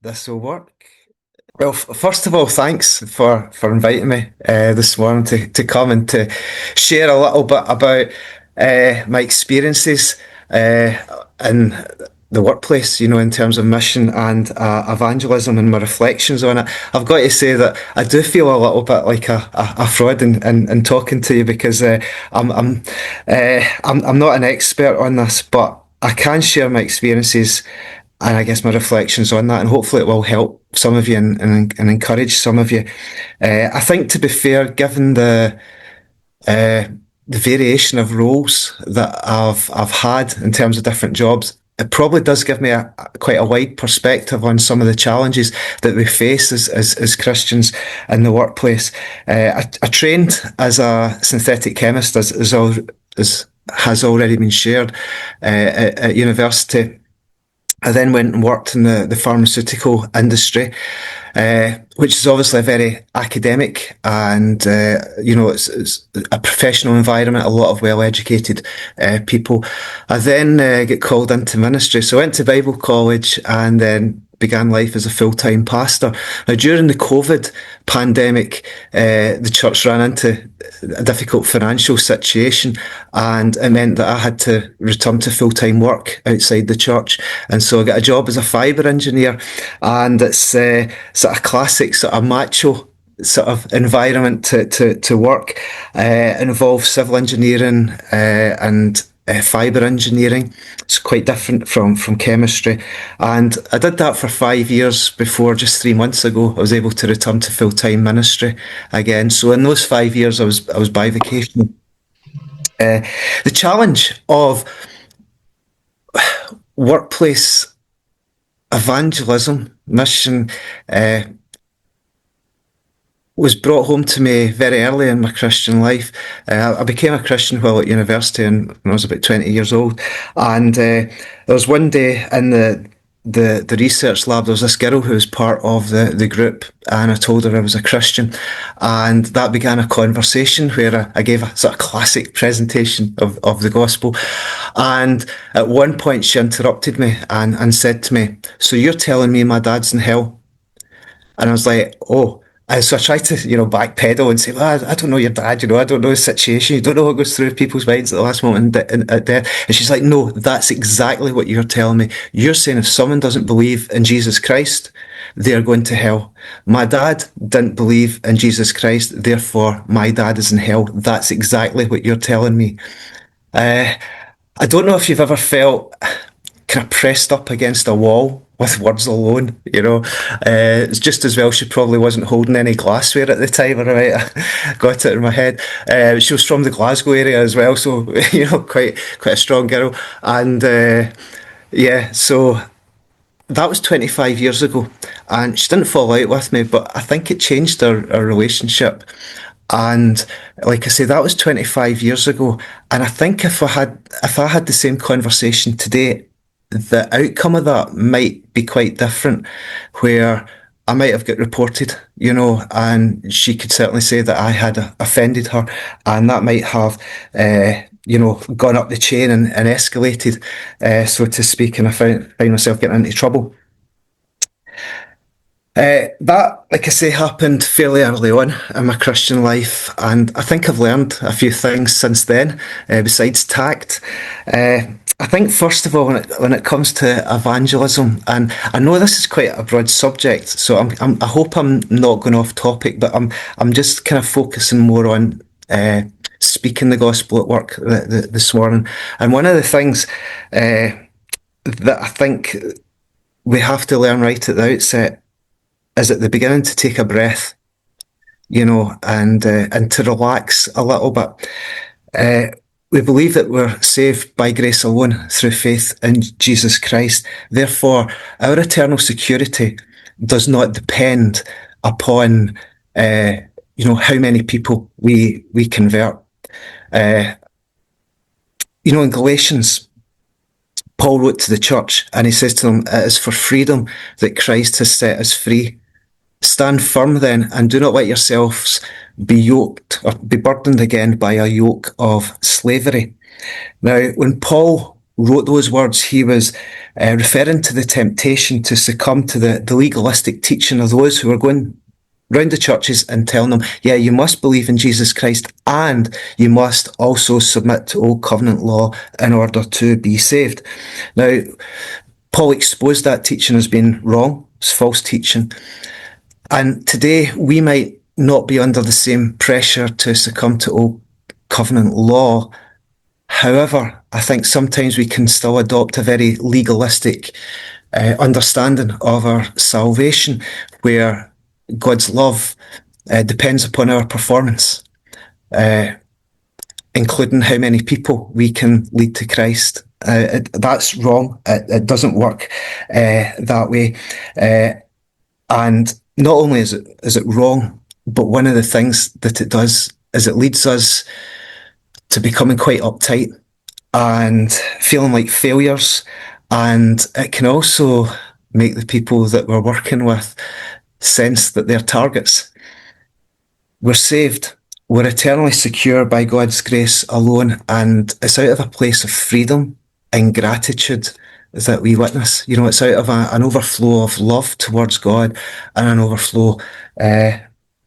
This will work. Well, first of all, thanks for inviting me this morning to come and to share a little bit about my experiences in the workplace, in terms of mission and evangelism and my reflections on it. I've got to say that I do feel a little bit like a fraud in talking to you because I'm not an expert on this, but I can share my experiences and I guess my reflections on that, and hopefully it will help some of you and encourage some of you. I think, to be fair, given uh, the variation of roles that I've had in terms of different jobs, it probably does give me quite a wide perspective on some of the challenges that we face as Christians in the workplace. I trained as a synthetic chemist, as has already been shared, at university. I then went and worked in the pharmaceutical industry, which is obviously a very academic and, it's a professional environment, a lot of well-educated people. I then get called into ministry. So I went to Bible college and then began life as a full-time pastor. Now, during the COVID pandemic, the church ran into a difficult financial situation, and it meant that I had to return to full-time work outside the church. And so I got a job as a fibre engineer, and it's sort of classic, sort of macho sort of environment to work. Involves civil engineering and fibre engineering. It's quite different from chemistry. And I did that for 5 years before, just 3 months ago, I was able to return to full-time ministry again. So in those 5 years, I was bi-vocational. The challenge of workplace evangelism, mission, was brought home to me very early in my Christian life. I became a Christian while at university and when I was about 20 years old. And there was one day in the research lab, there was this girl who was part of the group, and I told her I was a Christian. And that began a conversation where I gave a sort of classic presentation of the gospel. And at one point she interrupted me and said to me, "So you're telling me my dad's in hell?" And I was like, "Oh." And so I tried to, backpedal and say, "Well, I don't know your dad, I don't know his situation. You don't know what goes through people's minds at the last moment at death." And she's like, "No, that's exactly what you're telling me. You're saying if someone doesn't believe in Jesus Christ, they're going to hell. My dad didn't believe in Jesus Christ, therefore my dad is in hell. That's exactly what you're telling me." Uh, I don't know if you've ever felt kind of pressed up against a wall with words alone, It's just as well she probably wasn't holding any glassware at the time, or I might have got it in my head. She was from the Glasgow area as well, so, quite a strong girl. And, so that was 25 years ago, and she didn't fall out with me, but I think it changed our relationship. And like I say, that was 25 years ago. And I think if I had the same conversation today, the outcome of that might be quite different, where I might have got reported, and she could certainly say that I had offended her, and that might have, gone up the chain and escalated, so to speak, and I find myself getting into trouble. That, like I say, happened fairly early on in my Christian life, and I think I've learned a few things since then, besides tact. I think, first of all, when it comes to evangelism, and I know this is quite a broad subject, so I hope I'm not going off topic, but I'm just kind of focusing more on speaking the gospel at work this morning. And one of the things that I think we have to learn right at the outset is at the beginning to take a breath, and to relax a little bit. We believe that we're saved by grace alone through faith in Jesus Christ. Therefore, our eternal security does not depend upon, how many people we convert. In Galatians, Paul wrote to the church and he says to them, "It is for freedom that Christ has set us free. Stand firm then, and do not let yourselves be yoked or be burdened again by a yoke of slavery." Now, when Paul wrote those words, he was referring to the temptation to succumb to the legalistic teaching of those who were going round the churches and telling them, yeah, you must believe in Jesus Christ and you must also submit to Old Covenant law in order to be saved. Now, Paul exposed that teaching as being wrong. It's false teaching. And today we might not be under the same pressure to succumb to Old Covenant law. However, I think sometimes we can still adopt a very legalistic understanding of our salvation, where God's love depends upon our performance, including how many people we can lead to Christ. That's wrong. It doesn't work that way. And not only is it wrong, but one of the things that it does is it leads us to becoming quite uptight and feeling like failures. And it can also make the people that we're working with sense that they're targets. We're saved. We're eternally secure by God's grace alone. And it's out of a place of freedom and gratitude that we witness. You know, it's out of an overflow of love towards God and an overflow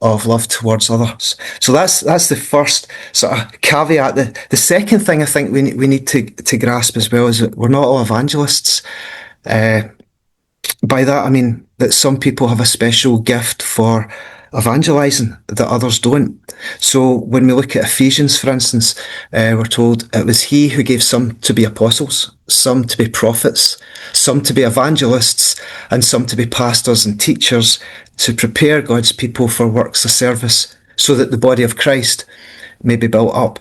of love towards others. So that's the first sort of caveat. The second thing I think we need to grasp as well is that we're not all evangelists. By that I mean that some people have a special gift for evangelizing that others don't. So when we look at Ephesians, for instance, we're told it was he who gave some to be apostles, some to be prophets, some to be evangelists, and some to be pastors and teachers, to prepare God's people for works of service, so that the body of Christ may be built up.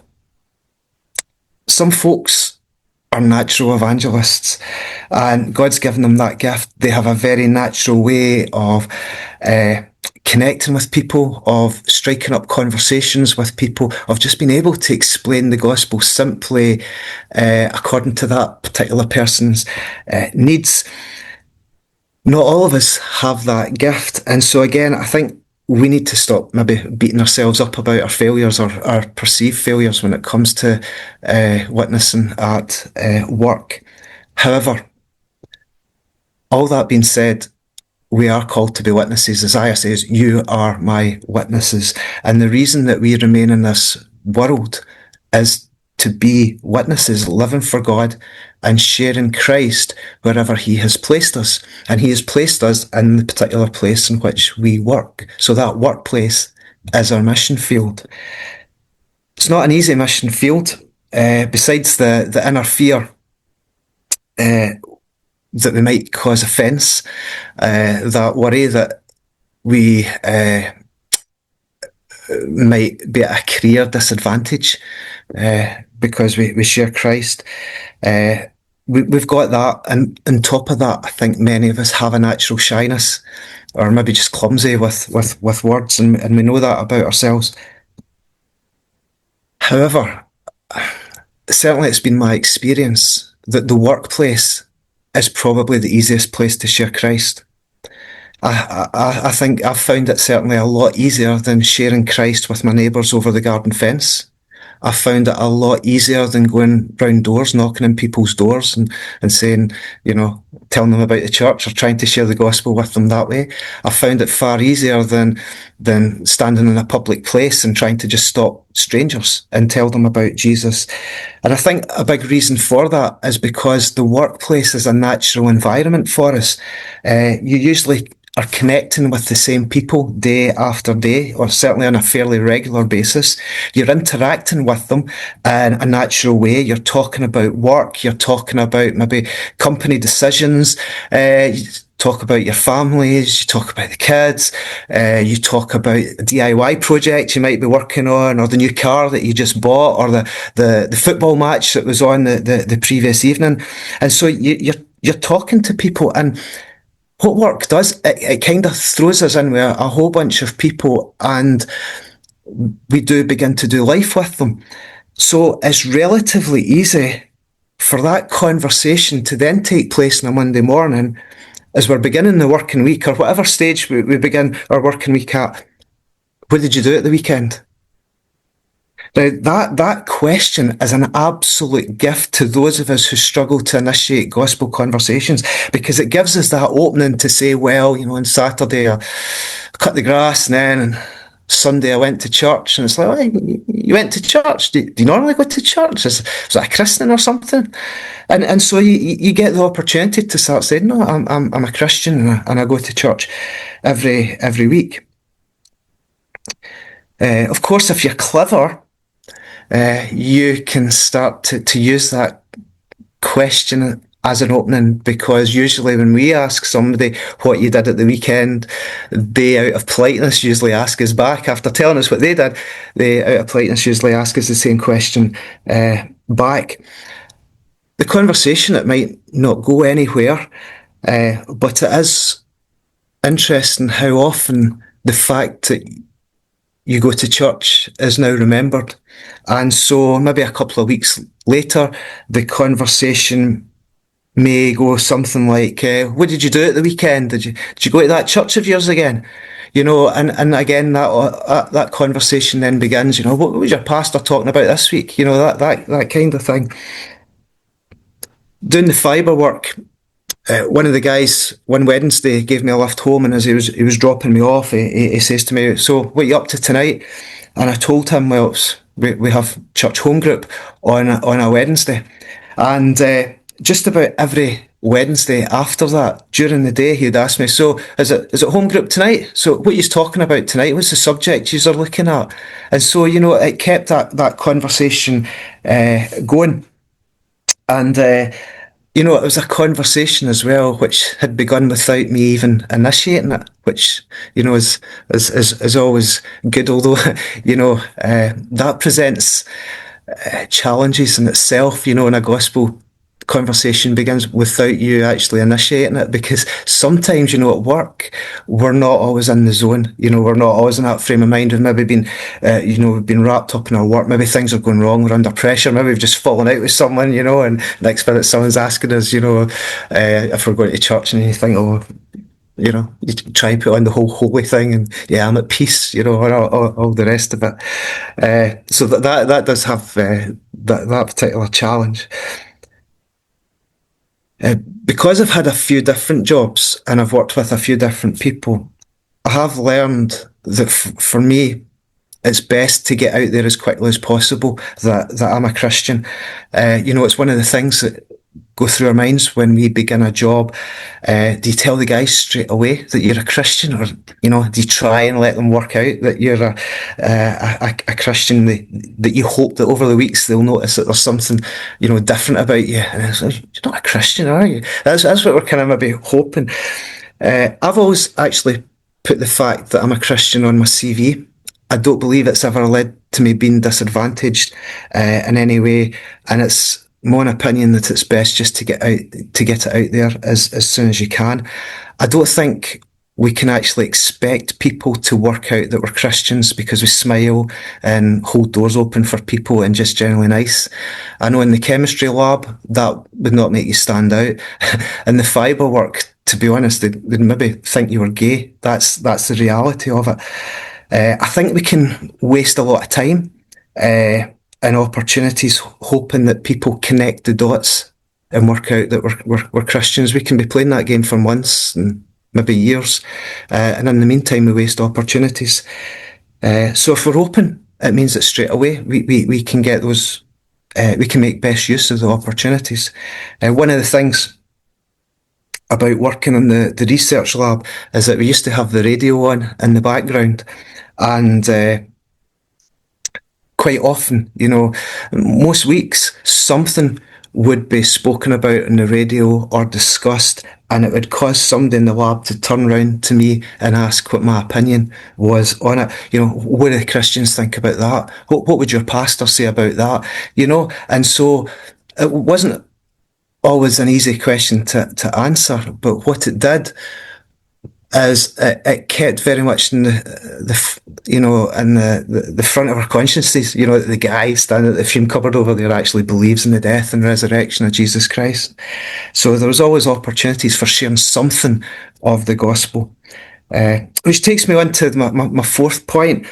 Some folks are natural evangelists, and God's given them that gift. They have a very natural way of connecting with people, of striking up conversations with people, of just being able to explain the gospel simply according to that particular person's needs. Not all of us have that gift. And so again, I think we need to stop maybe beating ourselves up about our failures or our perceived failures when it comes to witnessing at work. However, all that being said, we are called to be witnesses. Isaiah says, you are my witnesses. And the reason that we remain in this world is to be witnesses, living for God and sharing Christ wherever he has placed us. And he has placed us in the particular place in which we work. So that workplace is our mission field. It's not an easy mission field. Besides the inner fear that we might cause offence, that worry that we might be at a career disadvantage because we share Christ. We've got that, and on top of that, I think many of us have a natural shyness, or maybe just clumsy with words, and we know that about ourselves. However, certainly it's been my experience that the workplace is probably the easiest place to share Christ. I think I've found it certainly a lot easier than sharing Christ with my neighbours over the garden fence. I found it a lot easier than going round doors, knocking on people's doors and saying, you know, telling them about the church or trying to share the gospel with them that way. I found it far easier than standing in a public place and trying to just stop strangers and tell them about Jesus. And I think a big reason for that is because the workplace is a natural environment for us. You usually are connecting with the same people day after day, or certainly on a fairly regular basis. You're interacting with them in a natural way. You're talking about work. You're talking about maybe company decisions. You talk about your families. You talk about the kids. You talk about a DIY project you might be working on, or the new car that you just bought, or the football match that was on the previous evening. And so you're talking to people, and what work does, it kind of throws us in with a whole bunch of people, and we do begin to do life with them. So it's relatively easy for that conversation to then take place on a Monday morning as we're beginning the working week, or whatever stage we begin our working week at. What did you do at the weekend? Now, that question is an absolute gift to those of us who struggle to initiate gospel conversations, because it gives us that opening to say, well, on Saturday I cut the grass, and then on Sunday I went to church. And it's like, oh, you went to church? Do you normally go to church? Is that a christening or something? And so you get the opportunity to start saying, no, I'm a Christian, and I go to church every week. Of course, if you're clever, you can start to use that question as an opening, because usually when we ask somebody what you did at the weekend, they, out of politeness, usually ask us back. After telling us what they did, they, out of politeness, usually ask us the same question back. The conversation, it might not go anywhere, but it is interesting how often the fact that you go to church is now remembered. And so maybe a couple of weeks later, the conversation may go something like, what did you do at the weekend? Did you go to that church of yours again? And again, that conversation then begins, what was your pastor talking about this week? That kind of thing. Doing the fibre work, one of the guys one Wednesday gave me a lift home, and as he was dropping me off, he says to me, so what are you up to tonight? And I told him, well, we have church home group on a Wednesday. And just about every Wednesday after that, during the day, he'd ask me, so is it home group tonight? So what are you talking about tonight? What's the subject you are looking at? And so, it kept that conversation going. And it was a conversation as well, which had begun without me even initiating it, which, is always good, although, that presents challenges in itself, in a gospel conversation begins without you actually initiating it, because sometimes, at work, we're not always in the zone, we're not always in that frame of mind. We've maybe been, we've been wrapped up in our work, maybe things are going wrong, we're under pressure, maybe we've just fallen out with someone, and next minute someone's asking us, if we're going to church, and you think, oh, you try and put on the whole holy thing, and yeah, I'm at peace, and all the rest of it. So that does have that particular challenge. Because I've had a few different jobs and I've worked with a few different people, I have learned that for me, it's best to get out there as quickly as possible that I'm a Christian. It's one of the things that go through our minds when we begin a job. Do you tell the guys straight away that you're a Christian, or do you try and let them work out that you're a Christian, that you hope that over the weeks they'll notice that there's something different about you, and it's like, you're not a Christian, are you? That's what we're kind of maybe hoping. I've always actually put the fact that I'm a Christian on my CV. I don't believe it's ever led to me being disadvantaged in any way, and it's my own opinion that it's best just to get it out there as soon as you can. I don't think we can actually expect people to work out that we're Christians because we smile and hold doors open for people and just generally nice. I know in the chemistry lab that would not make you stand out. In the fibre work, to be honest, they'd maybe think you were gay. That's the reality of it. I think we can waste a lot of time and opportunities hoping that people connect the dots and work out that we're Christians. We can be playing that game for months and maybe years, and in the meantime we waste opportunities. So if we're open, it means that straight away we can get those, we can make best use of the opportunities. One of the things about working in the research lab is that we used to have the radio on in the background, and quite often, most weeks, something would be spoken about on the radio or discussed, and it would cause somebody in the lab to turn round to me and ask what my opinion was on it. What do the Christians think about that? What would your pastor say about that? And so it wasn't always an easy question to answer, but what it did is it kept very much in the front of our consciences. The guy standing at the fume cupboard over there actually believes in the death and resurrection of Jesus Christ. So there was always opportunities for sharing something of the gospel, which takes me on to my fourth point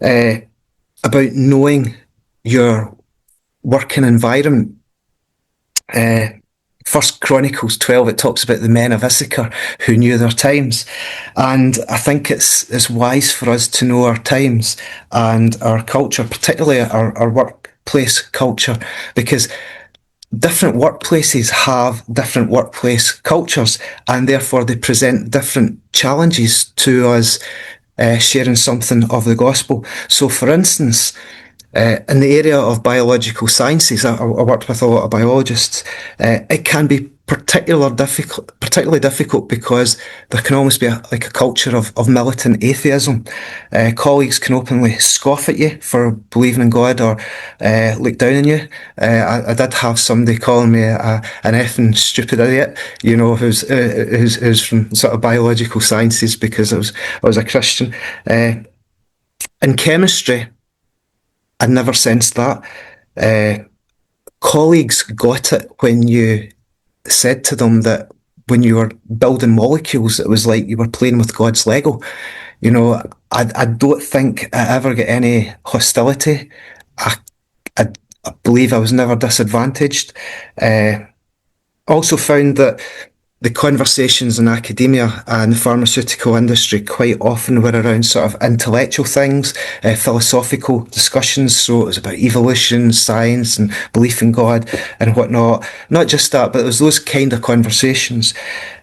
about knowing your working environment. First Chronicles 12, it talks about the men of Issachar who knew their times. And I think it's wise for us to know our times and our culture, particularly our workplace culture, because different workplaces have different workplace cultures, and therefore they present different challenges to us sharing something of the gospel. So, for instance, in the area of biological sciences, I worked with a lot of biologists. It can be particularly difficult because there can almost be a culture of militant atheism. Colleagues can openly scoff at you for believing in God or look down on you. I did have somebody calling me an effing stupid idiot, who's from sort of biological sciences because I was a Christian. In chemistry, I never sensed that. Colleagues got it when you said to them that when you were building molecules, it was like you were playing with God's Lego. I don't think I ever get any hostility. I believe I was never disadvantaged. Also found that the conversations in academia and the pharmaceutical industry quite often were around sort of intellectual things, philosophical discussions. So it was about evolution, science, and belief in God and whatnot. Not just that, but it was those kind of conversations.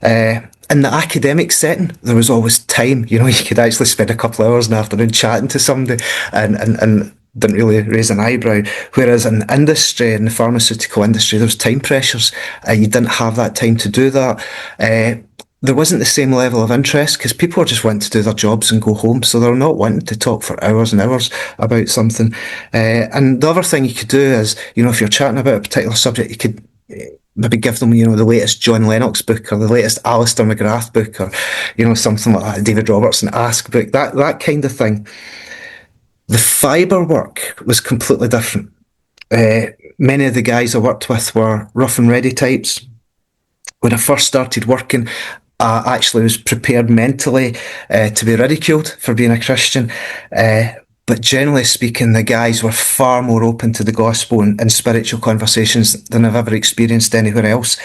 In the academic setting, there was always time. You could actually spend a couple of hours in the afternoon chatting to somebody and didn't really raise an eyebrow. Whereas in industry, in the pharmaceutical industry, there was time pressures. You didn't have that time to do that. There wasn't the same level of interest because people were just wanting to do their jobs and go home. So they're not wanting to talk for hours and hours about something. And the other thing you could do is, if you're chatting about a particular subject, you could maybe give them, the latest John Lennox book or the latest Alistair McGrath book or, something like that, David Robertson Ask book, that kind of thing. The fibre work was completely different. Many of the guys I worked with were rough and ready types. When I first started working, I actually was prepared mentally to be ridiculed for being a Christian. But generally speaking, the guys were far more open to the gospel and spiritual conversations than I've ever experienced anywhere else.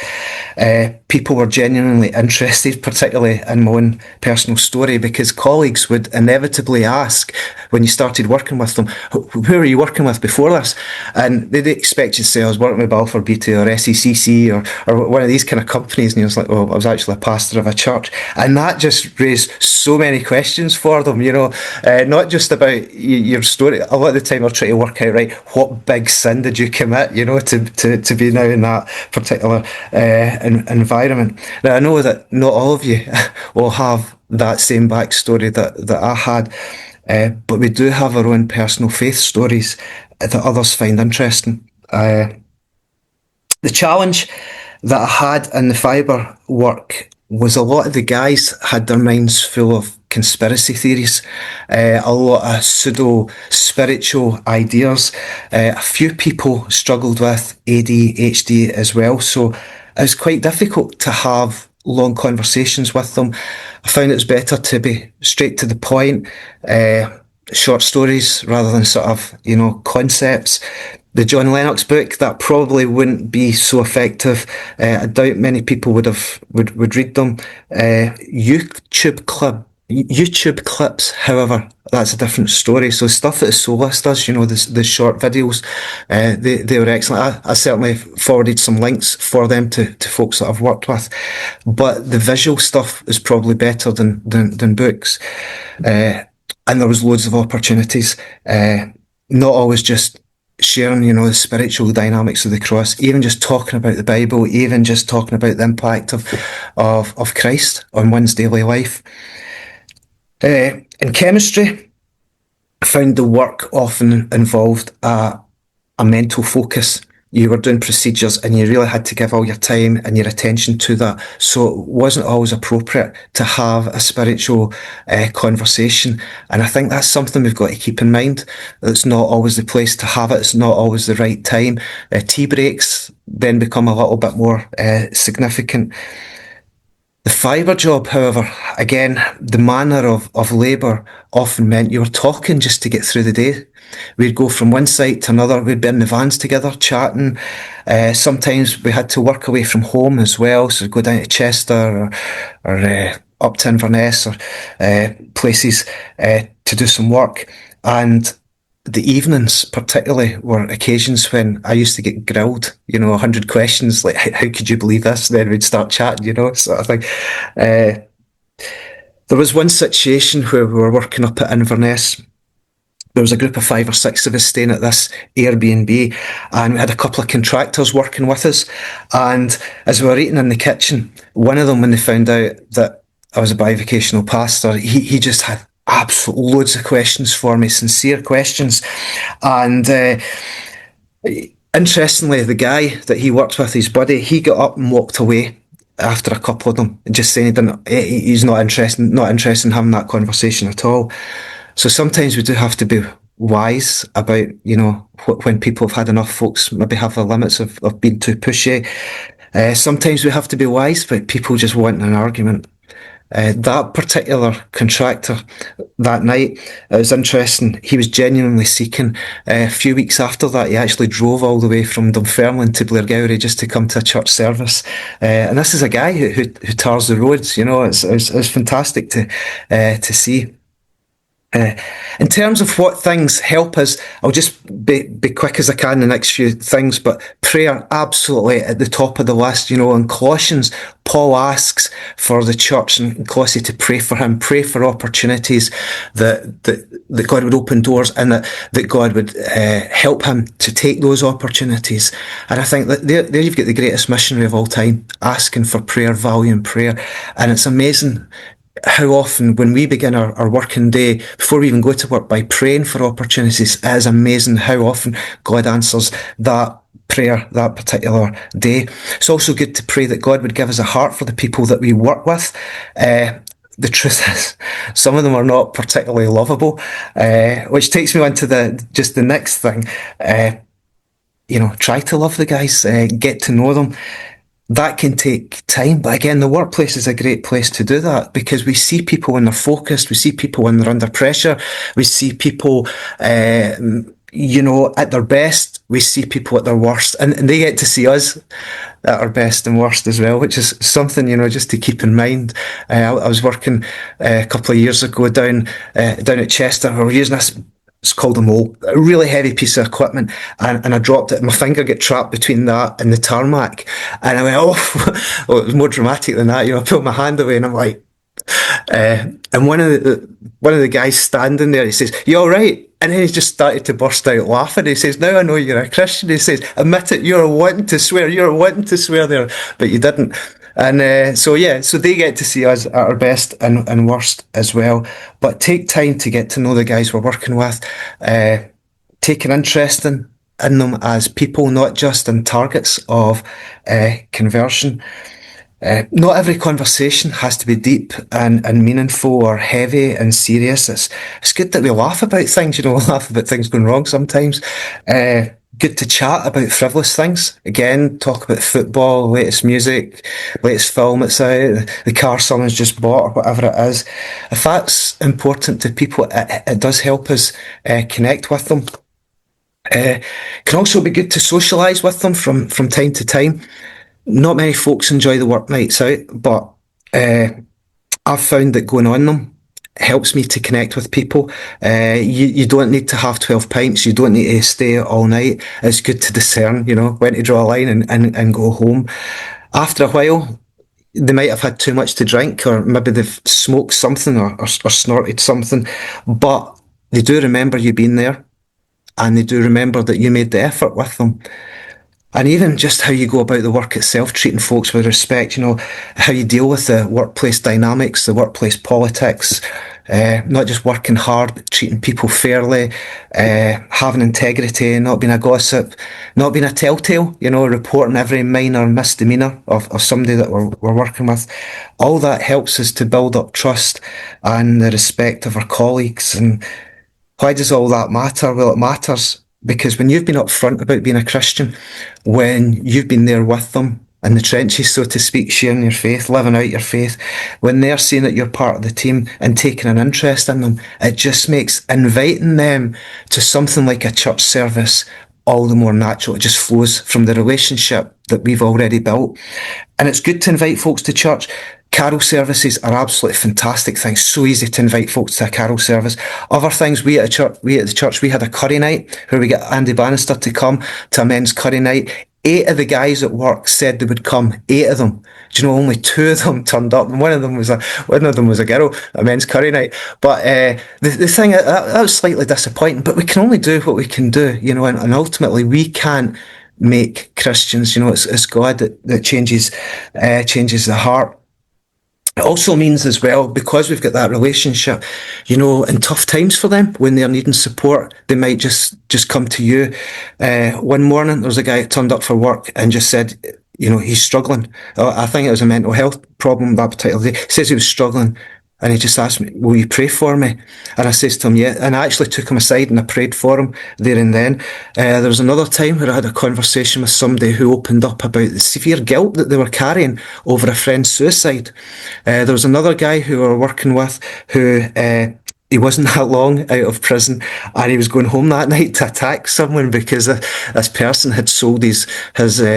People were genuinely interested, particularly in my own personal story, because colleagues would inevitably ask when you started working with them, who were you working with before this? And they'd expect you to say, I was working with Balfour Beatty or SECC or one of these kind of companies. And he was like, well, I was actually a pastor of a church. And that just raised so many questions for them, not just about your story. A lot of the time I'll try to work out, right, what big sin did you commit, to be now in that particular environment. Now, I know that not all of you will have that same backstory that I had, but we do have our own personal faith stories that others find interesting. The challenge that I had in the fibre work was a lot of the guys had their minds full of conspiracy theories, a lot of pseudo-spiritual ideas. A few people struggled with ADHD as well, so it was quite difficult to have long conversations with them. I found it was better to be straight to the point, short stories rather than sort of, concepts. The John Lennox book, that probably wouldn't be so effective. I doubt many people would read them. YouTube clips, however, that's a different story. So stuff that SOLAS does, the short videos, they were excellent. I certainly forwarded some links for them to folks that I've worked with. But the visual stuff is probably better than books. And there was loads of opportunities. Not always just sharing, the spiritual dynamics of the cross, even just talking about the Bible, even just talking about the impact of Christ on one's daily life. In chemistry, I found the work often involved a mental focus. You were doing procedures and you really had to give all your time and your attention to that. So it wasn't always appropriate to have a spiritual conversation. And I think that's something we've got to keep in mind. It's not always the place to have it. It's not always the right time. Tea breaks then become a little bit more significant. The fibre job, however, again, the manner of labour often meant you were talking just to get through the day. We'd go from one site to another. We'd be in the vans together, chatting. Sometimes we had to work away from home as well, so we'd go down to Chester or up to Inverness or places to do some work. And the evenings, particularly, were occasions when I used to get grilled, 100 questions, like, how could you believe this? Then we'd start chatting, sort of thing. There was one situation where we were working up at Inverness. There was a group of 5 or 6 of us staying at this Airbnb, and we had a couple of contractors working with us. And as we were eating in the kitchen, one of them, when they found out that I was a bi-vocational pastor, he just had absolute loads of questions for me, sincere questions. And interestingly, the guy that he worked with, his buddy, he got up and walked away after a couple of them, just saying he's not interested in having that conversation at all. So sometimes we do have to be wise about, when people have had enough. Folks maybe have the limits of being too pushy. Sometimes we have to be wise about people just wanting an argument. That particular contractor that night, it was interesting. He was genuinely seeking. A few weeks after that, he actually drove all the way from Dunfermline to Blairgowrie just to come to a church service. And this is a guy who tars the roads. It's fantastic to see. In terms of what things help us, I'll just be quick as I can the next few things, but prayer absolutely at the top of the list. In Colossians, Paul asks for the church in Colossae to pray for him, pray for opportunities, that God would open doors, and that God would help him to take those opportunities. And I think that there you've got the greatest missionary of all time, asking for prayer, valuing prayer. And it's amazing how often when we begin our working day, before we even go to work, by praying for opportunities, it is amazing how often God answers that prayer that particular day. It's also good to pray that God would give us a heart for the people that we work with. The truth is, some of them are not particularly lovable, which takes me on to the next thing. Try to love the guys, get to know them. That can take time, but again, the workplace is a great place to do that, because we see people when they're focused, we see people when they're under pressure, we see people, at their best, we see people at their worst, and they get to see us at our best and worst as well, which is something, just to keep in mind. I was working a couple of years ago down at Chester. We were using this. It's called a mole, a really heavy piece of equipment, and I dropped it. My finger got trapped between that and the tarmac, and I went, oh, well, it was more dramatic than that. I pulled my hand away, and I'm like, and one of the guys standing there, he says, "You all right?" And then he just started to burst out laughing. He says, "Now I know you're a Christian." He says, "Admit it, you're wanting to swear there, but you didn't." And so they get to see us at our best and worst as well. But take time to get to know the guys we're working with. Take an interest in them as people, not just in targets of conversion. Not every conversation has to be deep and meaningful or heavy and serious. It's good that we laugh about things, laugh about things going wrong sometimes. Good to chat about frivolous things. Again, talk about football, latest music, latest film that's out, the car someone's just bought, or whatever it is. If that's important to people, it does help us connect with them. Can also be good to socialise with them from time to time. Not many folks enjoy the work nights out, but I've found that going on them helps me to connect with people. You don't need to have 12 pints. You don't need to stay all night. It's good to discern, when to draw a line and go home. After a while, they might have had too much to drink, or maybe they've smoked something or snorted something, but they do remember you being there, and they do remember that you made the effort with them. And even just how you go about the work itself, treating folks with respect, how you deal with the workplace dynamics, the workplace politics, not just working hard, but treating people fairly, having integrity, not being a gossip, not being a telltale, reporting every minor misdemeanour of somebody that we're working with. All that helps us to build up trust and the respect of our colleagues. And why does all that matter? Well, it matters because when you've been upfront about being a Christian, when you've been there with them, in the trenches, so to speak, sharing your faith, living out your faith, when they're seeing that you're part of the team and taking an interest in them, it just makes inviting them to something like a church service all the more natural. It just flows from the relationship that we've already built. And it's good to invite folks to church. Carol services are absolutely fantastic things. So easy to invite folks to a carol service. Other things, we at the church, we had a curry night where we got Andy Bannister to come to a men's curry night. 8 of the guys at work said they would come. 8 of them. Do you know, only 2 of them turned up, and one of them was a girl at a men's curry night. But the thing that was slightly disappointing. But we can only do what we can do, you know, and ultimately we can't make Christians. You know, it's God that changes the heart. It also means as well, because we've got that relationship, you know, in tough times for them, when they're needing support, they might just come to you. One morning, there was a guy that turned up for work and just said, you know, he's struggling. I think it was a mental health problem that particular day. He says he was struggling. And he just asked me, will you pray for me? And I says to him, yeah. And I actually took him aside and I prayed for him there and then. There was another time where I had a conversation with somebody who opened up about the severe guilt that they were carrying over a friend's suicide. There was another guy who we were working with who he wasn't that long out of prison, and he was going home that night to attack someone because this person had sold his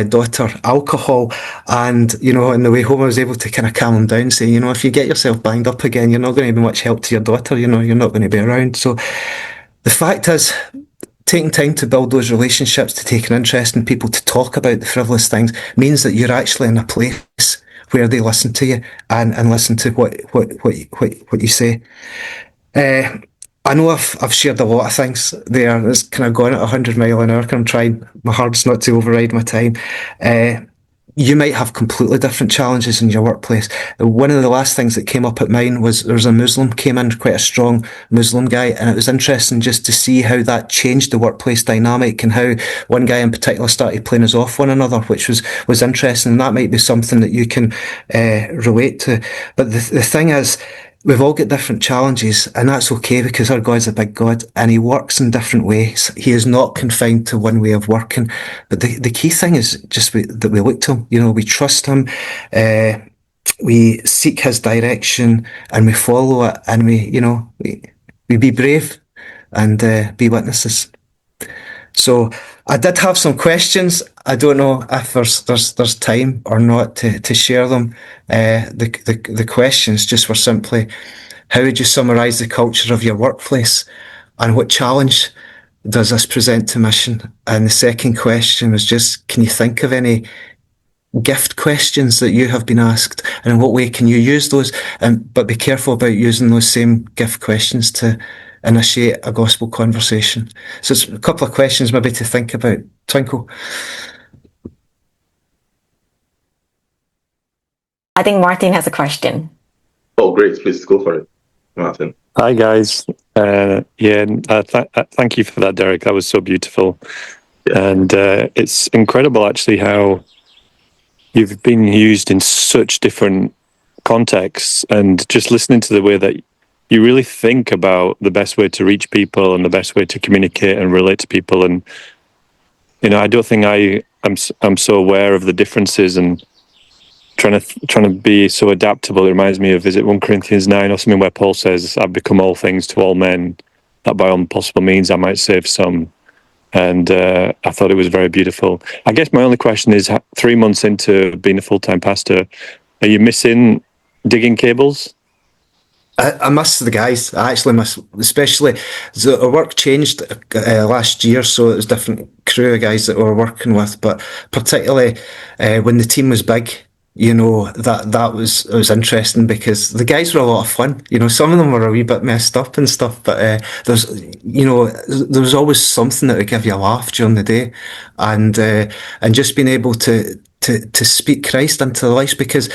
daughter alcohol. And, you know, on the way home, I was able to kind of calm him down, saying, you know, if you get yourself banged up again, you're not going to be much help to your daughter, you know, you're not going to be around. So the fact is, taking time to build those relationships, to take an interest in people, to talk about the frivolous things, means that you're actually in a place where they listen to you and listen to what you say. I know I've shared a lot of things there. It's kind of gone at 100 mile an hour. I'm trying my hardest not to override my time. You might have completely different challenges in your workplace. One of the last things that came up at mine was there was a Muslim came in, quite a strong Muslim guy, and it was interesting just to see how that changed the workplace dynamic and how one guy in particular started playing us off one another, which was interesting. And that might be something that you can relate to. But the thing is, we've all got different challenges, and that's okay because our God's a big God and he works in different ways. He is not confined to one way of working. But the key thing is just that we look to him. You know, we trust him, we seek his direction and we follow it, and we be brave and be witnesses. So I did have some questions. I don't know if there's time or not to share them. The questions just were simply, how would you summarise the culture of your workplace, and what challenge does this present to mission? And the second question was just, can you think of any gift questions that you have been asked, and in what way can you use those? But be careful about using those same gift questions to initiate a gospel conversation. So it's a couple of questions maybe to think about. Twinkle. I think Martin has a question. Oh, great. Please go for it, Martin. Hi, guys. Thank you for that, Derek. That was so beautiful. Yeah. And it's incredible, actually, how you've been used in such different contexts, and just listening to the way that you really think about the best way to reach people and the best way to communicate and relate to people. And, you know, I don't think I'm so aware of the differences, and trying to be so adaptable. It reminds me of, is it 1 Corinthians 9 or something, where Paul says, I've become all things to all men, that by all possible means I might save some. And I thought it was very beautiful. I guess my only question is, 3 months into being a full-time pastor, are you missing digging cables? I miss the guys. I actually miss, especially, our work changed last year, so it was different crew of guys that we were working with. But particularly when the team was big, you know, that was interesting because the guys were a lot of fun. You know, some of them were a wee bit messed up and stuff, but there was always something that would give you a laugh during the day, and just being able to speak Christ into their lives, because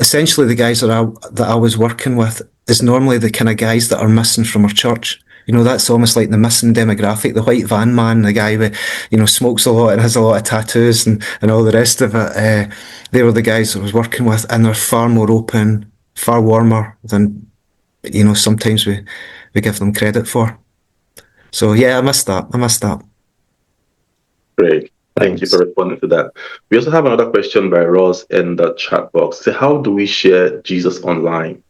essentially the guys that I was working with is normally the kind of guys that are missing from our church. You know, that's almost like the missing demographic, the white van man, the guy who, you know, smokes a lot and has a lot of tattoos and all the rest of it. They were the guys I was working with, and they're far more open, far warmer than, you know, sometimes we give them credit for. So yeah, I missed that. Great. Thank you for responding to that. We also have another question by Ross in the chat box. So how do we share Jesus online?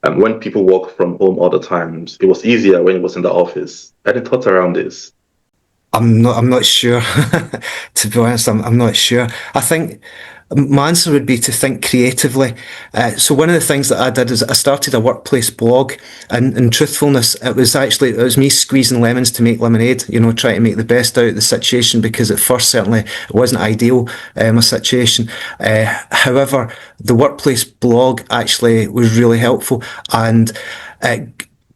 And when people work from home all the times, it was easier when it was in the office. Any thoughts around this? I'm not sure. To be honest, I'm not sure. I think my answer would be to think creatively. So one of the things that I did is I started a workplace blog, and in truthfulness, it was me squeezing lemons to make lemonade. Trying to make the best out of the situation, because at first certainly it wasn't ideal, my situation. However, the workplace blog actually was really helpful, and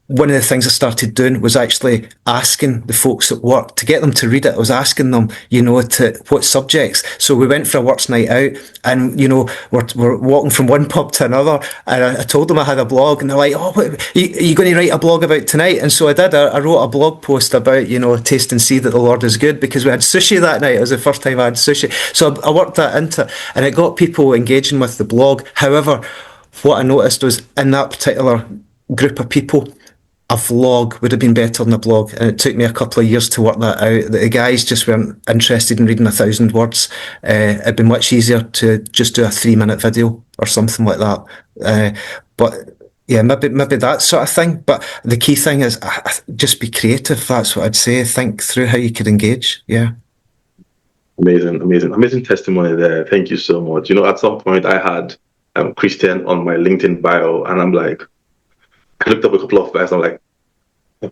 one of the things I started doing was actually asking the folks at work to get them to read it. I was asking them, to what subjects. So we went for a works night out, and we're walking from one pub to another, and I told them I had a blog, and they're like, "Oh, what, are you going to write a blog about tonight?" And so I did. I wrote a blog post about taste and see that the Lord is good, because we had sushi that night. It was the first time I had sushi, so I worked that into it, and it got people engaging with the blog. However, what I noticed was, in that particular group of people, a vlog would have been better than a blog, and it took me a couple of years to work that out. The guys just weren't interested in reading 1,000 words. It'd been much easier to just do a 3-minute video or something like that. But yeah, maybe that sort of thing. But the key thing is just be creative. That's what I'd say. Think through how you could engage. Yeah. Amazing testimony there. Thank you so much. At some point I had Christian on my LinkedIn bio, and I'm like, I looked up a couple of guys. I'm like,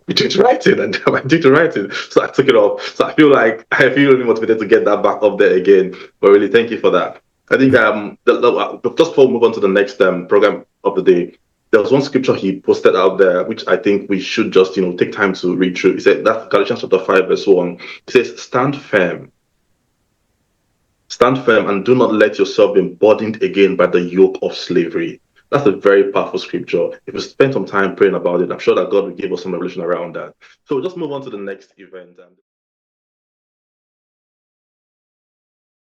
we did write it, and I did write it. So I took it off. So I feel really motivated to get that back up there again. But really, thank you for that. I think just before we move on to the next program of the day, there was one scripture he posted out there, which I think we should just take time to read through. He said, that's Galatians chapter 5, verse 1. It says, stand firm, and do not let yourself be burdened again by the yoke of slavery. That's a very powerful scripture. If we spend some time praying about it, I'm sure that God will give us some revelation around that. So we'll just move on to the next event.